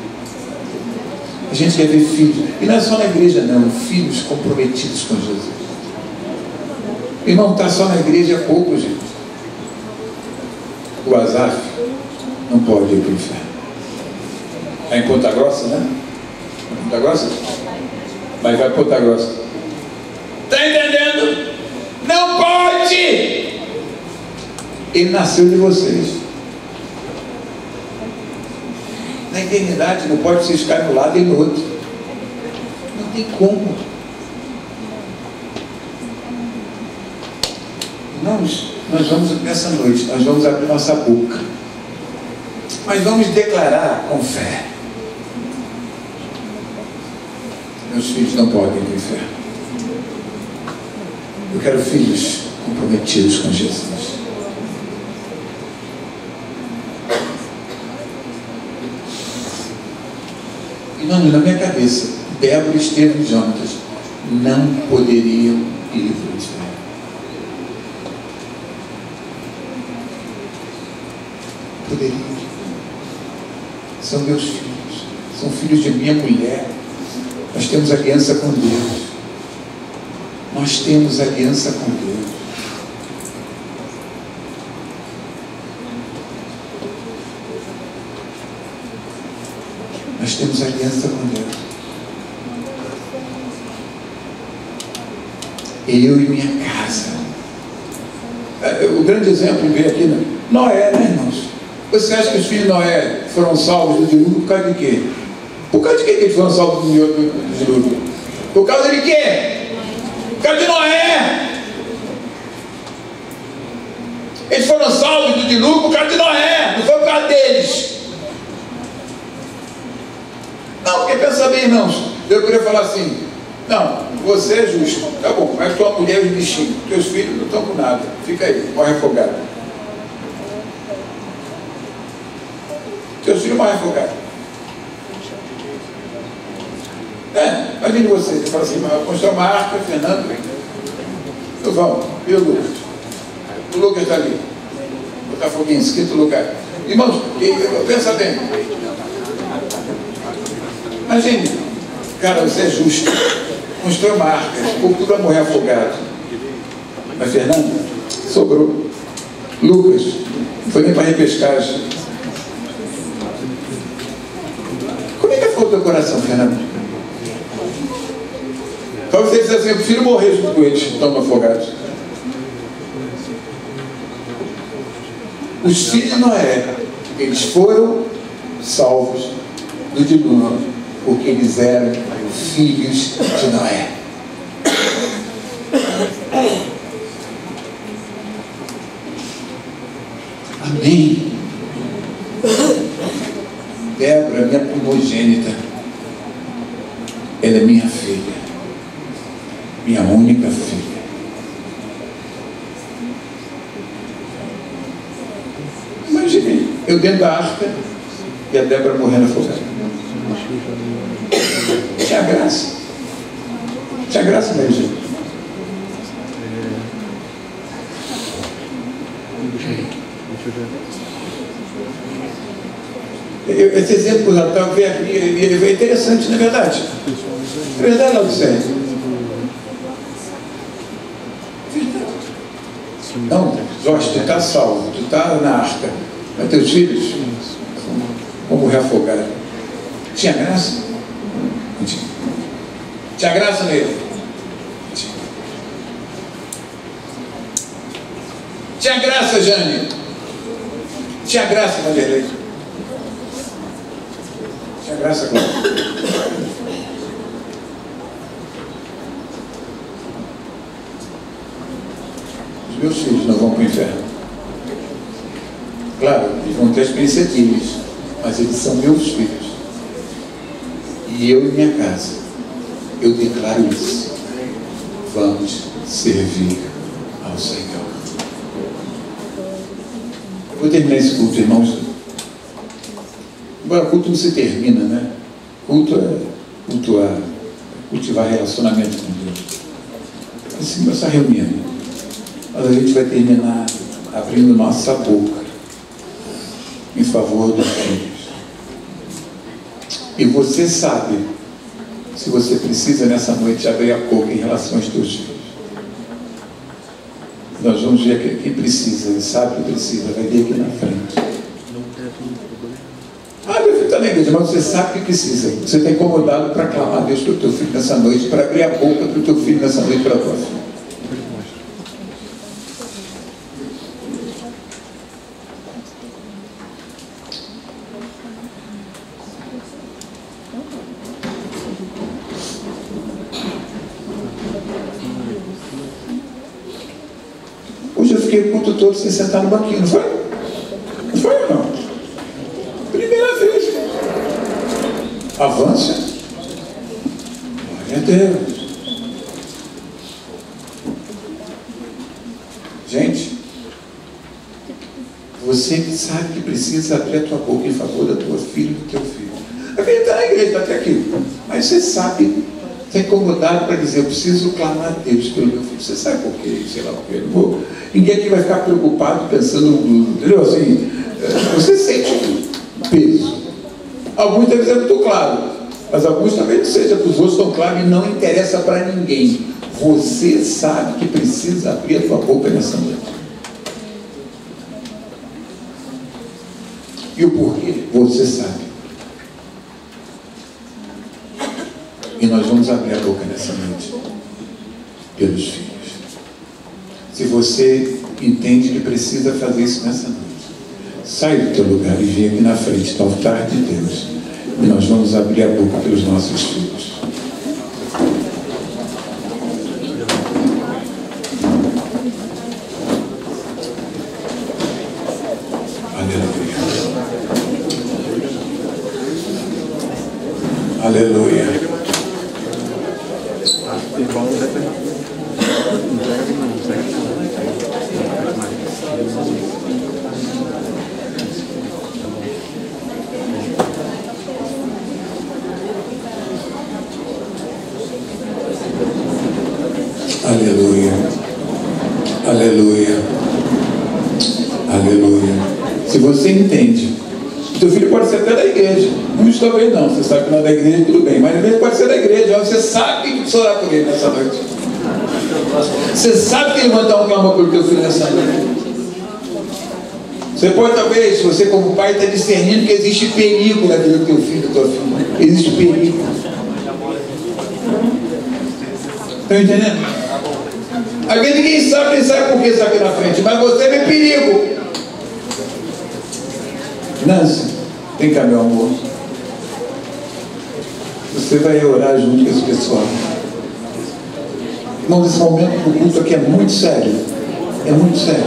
A gente quer ver filhos, e não é só na igreja não, filhos comprometidos com Jesus. Irmão, está só na igreja é pouco, gente. O Azaf não pode ir para o inferno. É em Ponta Grossa, né? Ponta Grossa? Mas vai Ponta Grossa. Está entendendo? Não pode! Ele nasceu de vocês. Na eternidade não pode se ficar no lado e no outro. Não tem como. Nós vamos, nessa noite, nós vamos abrir nossa boca. Mas vamos declarar com fé. Meus filhos não podem ir para o inferno. Eu quero filhos comprometidos com Jesus. E na minha cabeça, Débora, Estevão e Jonatas não poderiam ir para o inferno. Poderiam. São meus filhos, são filhos de minha mulher. Nós temos aliança com Deus. Nós temos aliança com Deus. Nós temos aliança com Deus. Eu e minha casa. O grande exemplo veio aqui, né? Noé, né, irmãos? Você acha que os filhos de Noé foram salvos do dilúvio por causa de quê? Por causa de quê que eles foram salvos do dilúvio? Por causa de quê? Por causa de Noé! Eles foram salvos do dilúvio por causa de Noé, não foi por causa deles. Não, porque pensa bem, irmãos, eu queria falar assim, não, você é justo, tá bom, mas tua mulher e os bichinhos, teus filhos não estão com nada, fica aí, morre afogado. Teus filhos morrem afogados. Imagine você, você fala assim, construir uma arca, Fernando, eu vou, e o Lucas? O Lucas está ali, botar foguinho, quinto lugar. Irmãos, pensa bem. Imagine, cara, você é justo, construiu uma arca, esse povo tudo vai morrer afogado. Mas Fernando, sobrou. Lucas, não foi nem para repescagem. Como é que foi o teu coração, Fernando? Para você dizer assim, eu prefiro morrer junto com eles que estão afogados. Os filhos de Noé, eles foram salvos do dilúvio, porque eles eram filhos de Noé. Amém. Débora, minha primogênita, ela é minha filha, minha única filha. Imagine, eu dentro da arca e a Débora morrendo afogada. Tinha graça. Tinha graça mesmo, gente. Esse exemplo do Natal é interessante, não é verdade? É verdade, Laudicéia? Não, Jorge, tu está salvo, tu está na arca, mas teus filhos vão morrer afogados. Tinha graça? Não tinha. Tinha graça nele? Tinha. Tinha graça, Jane? Tinha graça, Vanderlei? Tinha graça, Cláudio? Os meus filhos não vão para o inferno. Claro, eles vão ter experiência deles, mas eles são meus filhos. E eu e minha casa, eu declaro isso. Vamos servir ao Senhor. Eu vou terminar esse culto, irmãos. Agora, culto não se termina, né? Culto é cultivar relacionamento com Deus. Assim, essa reunião. Mas a gente vai terminar abrindo nossa boca em favor dos filhos. E você sabe se você precisa nessa noite abrir a boca em relação aos teus filhos. Nós vamos ver quem precisa, ele sabe que precisa, vai vir aqui na frente. Meu filho está na igreja, mas você sabe que precisa. Você está incomodado para clamar a Deus pelo teu filho nessa noite, para abrir a boca para o teu filho nessa noite, para a tua filha. Hoje eu fiquei o culto todo sem sentar no banquinho, não foi? Não foi ou não? Primeira vez. Avança. Glória a Deus. Gente, você sabe que precisa abrir a tua boca em favor da tua filha e do teu filho. A filha está na igreja, está até aqui. Mas você sabe, está incomodado para dizer, eu preciso clamar a Deus pelo meu filho. Você sabe por quê? Sei lá por quê. Ninguém aqui vai ficar preocupado pensando, entendeu? Assim, você sente peso. Alguns devem ser muito claro, mas alguns também não sejam, para os outros estão claros e não interessa para ninguém. Você sabe que precisa abrir a tua boca nessa noite. E o porquê? Você sabe. E nós vamos abrir a boca nessa noite pelos filhos. Se você entende que precisa fazer isso nessa noite, sai do teu lugar e vem aqui na frente do altar de Deus. E nós vamos abrir a boca pelos nossos filhos. Aleluia. Aleluia. Aleluia. Aleluia. Aleluia. Se você entende, seu filho pode ser até da igreja. Não estou bem não. Você sabe que não é da igreja, tudo bem. Mas ele pode ser da igreja. Você sabe que precisa orar por ele nessa noite. Você sabe que ele vai dar um clamor pelo teu filho nessa noite. Você pode talvez, você como pai está discernindo que existe perigo na vida do teu filho, da tua filha. Existe perigo. Estão entendendo? Às vezes ninguém sabe, nem sabe por que está aqui na frente, mas você vê perigo. Nancy, vem cá, meu amor. Você vai orar junto com esse pessoal. Irmãos, esse momento do culto aqui é muito sério. É muito sério.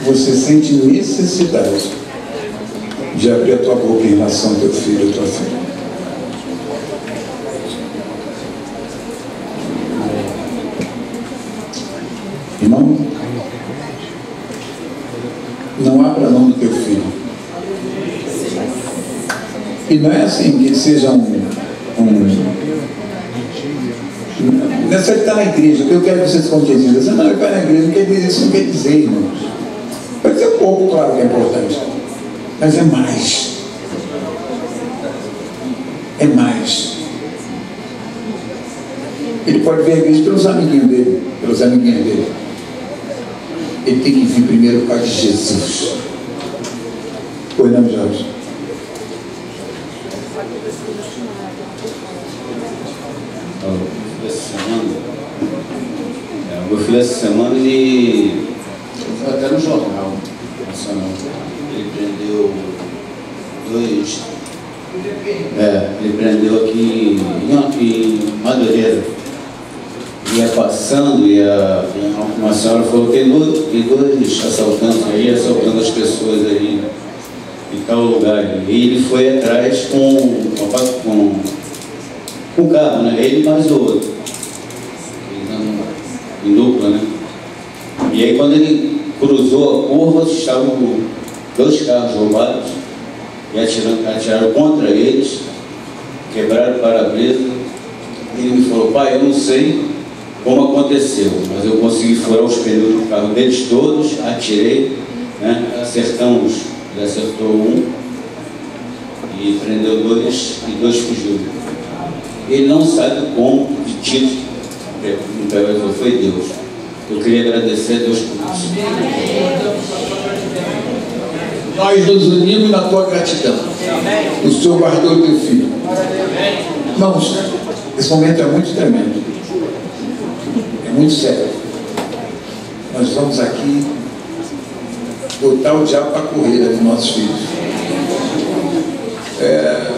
Você sente necessidade de abrir a tua boca em relação ao teu filho ou tua filha. Irmão, não abra a mão do teu filho. E não é assim que seja não é só ele estar na igreja, o que eu quero que vocês conscientizem. Você não, ele vai na igreja, não quer dizer isso, não quer dizer, irmãos. Pode ser pouco, claro que é importante, mas é mais. É mais. Ele pode ver a igreja pelos amiguinhos dele, pelos amiguinhos dele. Ele tem que vir primeiro por causa de Jesus. Pois não, Jorge? Meu filho essa semana ele foi até no jornal nacional. Ele prendeu dois. Ele prendeu aqui em Madureira. Ia passando e uma senhora falou que tem dois assaltantes aí, assaltando as pessoas aí em tal lugar. E ele foi atrás com o carro, né? Ele mais o outro. Em dupla, né? E aí quando ele cruzou a curva, estavam dois carros roubados e atiraram contra eles, quebraram o para-brisa. Ele me falou: pai, eu não sei como aconteceu, mas eu consegui furar os pneus do carro deles todos, atirei, né? Acertamos, ele acertou um e prendeu dois e dois fugiu. Ele não sabe como, de tiro. Foi Deus. Eu queria agradecer a Deus por isso. Nós nos unimos na tua gratidão. O Senhor guardou o teu filho. Irmãos, esse momento é muito tremendo. É muito sério. Nós vamos aqui botar o diabo para correr dos nossos filhos.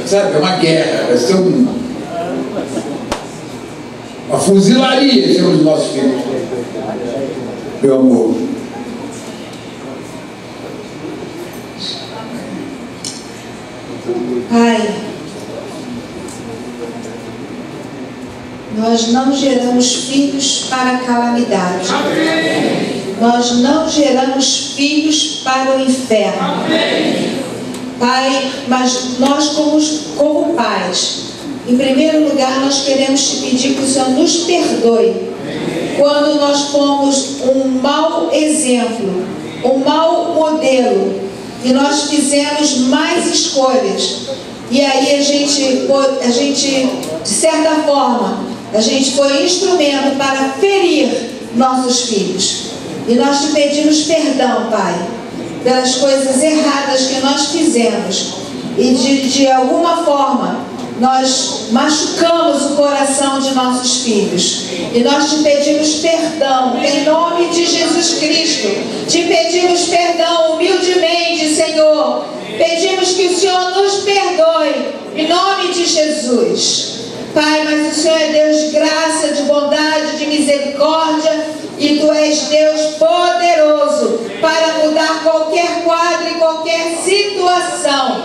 Sabe, é uma guerra. Vai ser uma fuzilaria em cima dos nossos filhos. Meu amor. Pai, nós não geramos filhos para calamidade. Nós não geramos filhos para o inferno. Pai, mas nós como pais, em primeiro lugar, nós queremos te pedir que o Senhor nos perdoe quando nós fomos um mau exemplo, um mau modelo, e nós fizemos mais escolhas. E aí a gente, de certa forma, a gente foi instrumento para ferir nossos filhos. E nós te pedimos perdão, Pai, pelas coisas erradas que nós fizemos fizemos e de alguma forma nós machucamos o coração de nossos filhos, e nós te pedimos perdão em nome de Jesus Cristo. Te pedimos perdão humildemente, Senhor. Pedimos que o Senhor nos perdoe em nome de Jesus. Pai, mas o Senhor é Deus de graça, de bondade, de misericórdia, e Tu és Deus poderoso para mudar qualquer quadro e qualquer situação.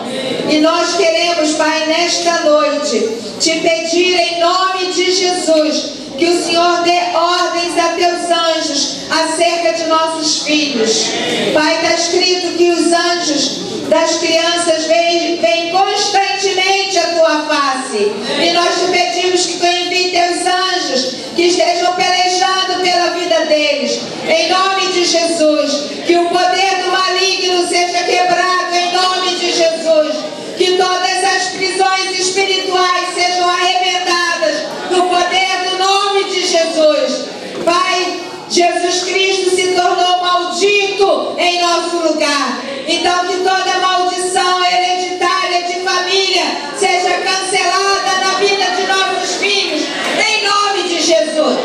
E nós queremos, Pai, nesta noite, te pedir em nome de Jesus, que o Senhor dê ordens a Teus anjos acerca de nossos filhos. Pai, está escrito que os anjos das crianças vêm constantemente à Tua face. E nós te pedimos que Tu envie Teus anjos que estejam pelejando pela vida deles. Em nome de Jesus. Que o poder do maligno seja quebrado em nome de Jesus. Que todas as prisões espirituais sejam arrebentadas no poder do nome de Jesus. Pai, Jesus Cristo se tornou maldito em nosso lugar. Então que toda maldição hereditária de família seja cancelada na vida de nossos filhos, em nome de Jesus.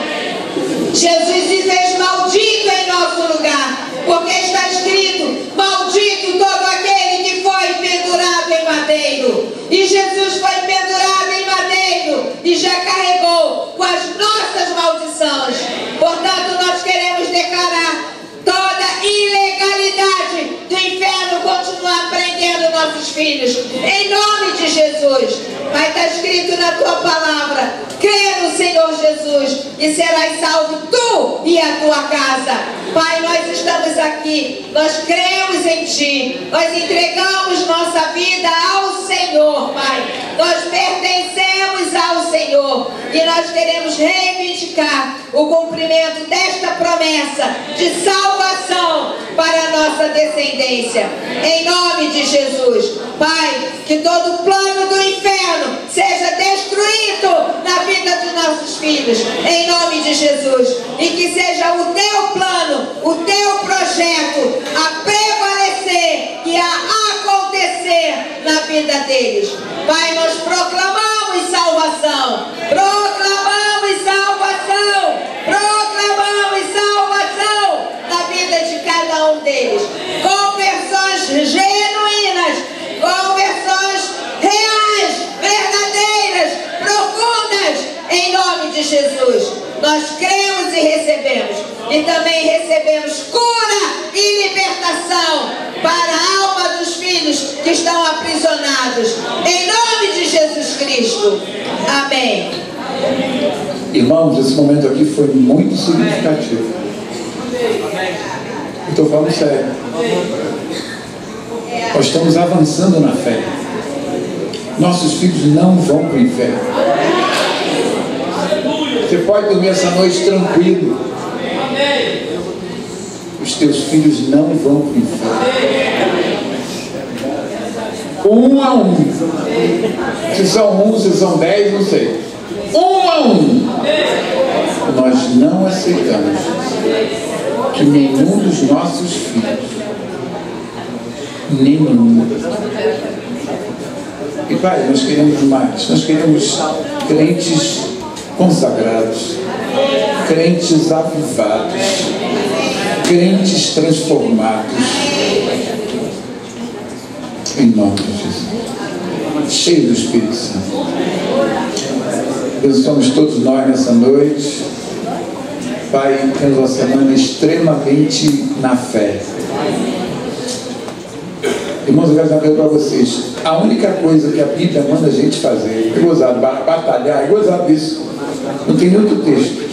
Jesus se fez maldito em nosso lugar, porque está escrito: maldito todo aquele que foi pendurado em madeiro. E Jesus foi pendurado em madeiro e já carregou com as nossas maldições. Portanto, nós queremos declarar toda ilegalidade do inferno continuar prendendo nossos filhos, em nome de Jesus. Pai, está escrito na Tua palavra: crê no Senhor Jesus e serás salvo tu e a tua casa. Pai, nós estamos aqui, nós cremos em Ti, nós entregamos nossa vida ao Senhor, Pai. Nós pertencemos ao Senhor e nós queremos reivindicar o cumprimento desta promessa de salvação para a nossa descendência, em nome de Jesus. Pai, que todo plano do inferno seja destruído na vida dos nossos filhos, em nome de Jesus, e que seja o Teu plano, o Teu projeto a prevalecer e a acontecer na vida deles. Pai, nós proclamamos salvação, proclamamos salvação, proclamamos salvação na vida de cada um deles, conversões genuínas, conversões reais, verdadeiras, profundas, em nome de Jesus. Nós cremos e recebemos, e também recebemos cura e libertação para a alma dos filhos que estão aprisionados, em nome de Jesus Cristo. Amém. Irmãos, esse momento aqui foi muito significativo. Eu estou falando sério. Nós estamos avançando na fé. Nossos filhos não vão para o inferno. Você pode dormir essa noite tranquilo. Os teus filhos não vão para o inferno. Um a um. Se são um, se são 10, não sei. Um a um. Nós não aceitamos que nenhum dos nossos filhos, nenhum. E Pai, nós queremos mais. Nós queremos crentes consagrados, crentes avivados, crentes transformados, em nome de Jesus, cheio do Espírito Santo. Abençoamos todos nós nessa noite. Pai, temos uma semana extremamente na fé. Irmãos, eu quero saber para vocês, a única coisa que a Bíblia manda a gente fazer é gozar, batalhar, é gozar disso. Não tem nem outro texto.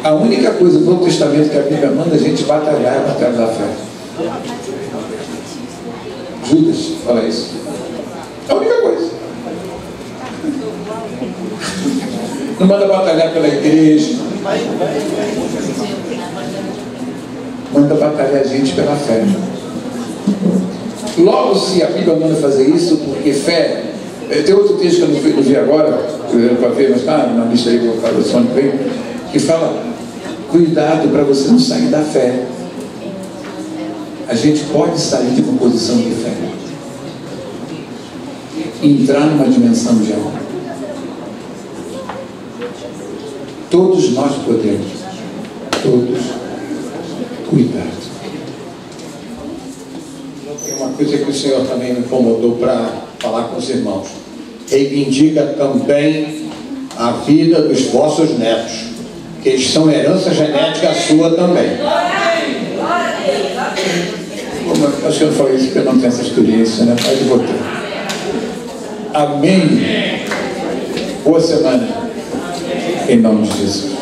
A única coisa do Novo Testamento que a Bíblia manda a gente batalhar é a batalha da fé. Judas fala isso. É a única coisa. Não manda batalhar pela igreja. Manda batalhar a gente pela fé. Logo, se a Bíblia manda fazer isso, porque fé... Tem outro texto que eu não vi agora, para ver, mas está na lista aí, vou falar o som que fala: cuidado para você não sair da fé. A gente pode sair de uma posição de fé. entrar numa dimensão de amor. Todos nós podemos, todos, cuidar. Tem uma coisa que o Senhor também me incomodou para falar com os irmãos. Reivindica também a vida dos vossos netos, que eles são herança genética sua também. O senhor falou isso porque eu não tenho essa experiência, né? Mas eu vou ter. Amém. Boa semana. Em nome de Jesus.